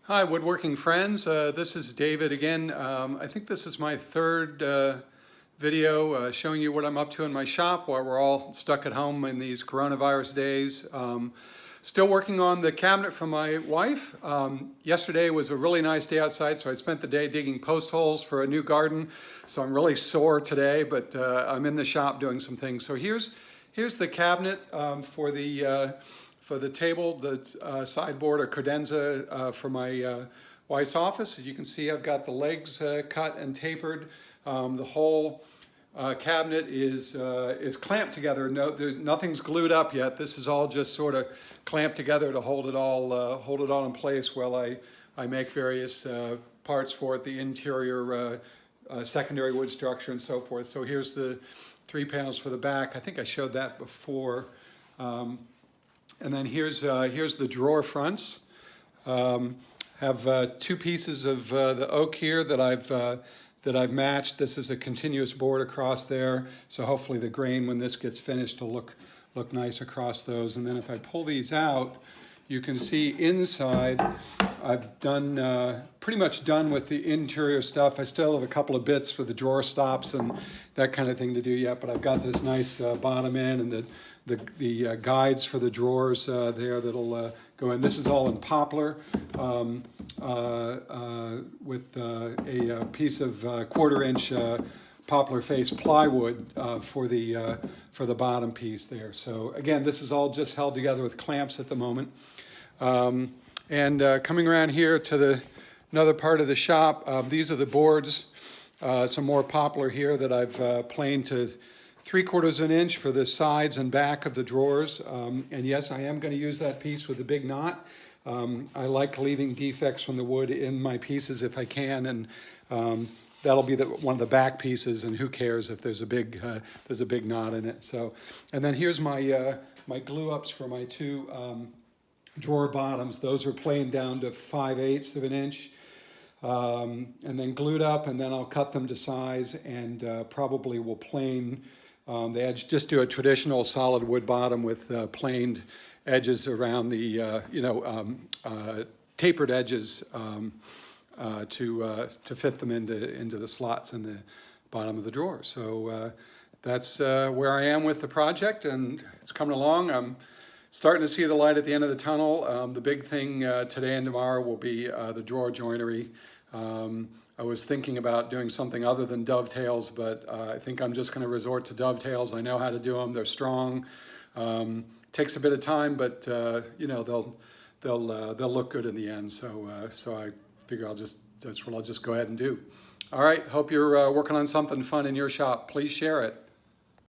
Hi, woodworking friends. This is David again. I think this is my third video showing you what I'm up to in my shop while we're all stuck at home in these coronavirus days. Still working on the cabinet for my wife. Yesterday was a really nice day outside, so I spent the day digging post holes for a new garden. So I'm really sore today, but I'm in the shop doing some things. So here's the cabinet for the table, the sideboard or credenza for my wife's office. As you can see, I've got the legs cut and tapered. The whole cabinet is clamped together. Nothing's glued up yet. This is all just sort of clamped together to hold it all in place while I make various parts for it, the interior, secondary wood structure, and so forth. So here's the 3 panels for the back. I think I showed that before. And then here's the drawer fronts. Have 2 pieces of the oak here that I've matched. This is a continuous board across there, so hopefully the grain when this gets finished will look nice across those. And then if I pull these out, you can see inside I've done pretty much done with the interior stuff. I still have a couple of bits for the drawer stops and that kind of thing to do yet, but I've got this nice bottom end and the guides for the drawers there that'll go in. This is all in poplar with a piece of 1/4 inch poplar face plywood for the bottom piece there. So again, this is all just held together with clamps at the moment. Coming around here to another part of the shop, these are the boards, some more poplar here that I've planed to 3/4 inch for the sides and back of the drawers. And yes, I am going to use that piece with a big knot. I like leaving defects from the wood in my pieces if I can, and that'll be one of the back pieces, and who cares if there's a big knot in it. So, and then here's my my glue ups for my 2 drawer bottoms. Those are planed down to 5/8 inch. And then glued up, and then I'll cut them to size and probably will plane the edge. Just do a traditional solid wood bottom with planed edges around the tapered edges to fit them into the slots in the bottom of the drawer. So that's where I am with the project, and it's coming along. I'm starting to see the light at the end of the tunnel. The big thing today and tomorrow will be the drawer joinery. I was thinking about doing something other than dovetails, but I think I'm just going to resort to dovetails. I know how to do them. They're strong. Takes a bit of time, but they'll look good in the end. So I figure that's what I'll just go ahead and do. All right. Hope you're working on something fun in your shop. Please share it.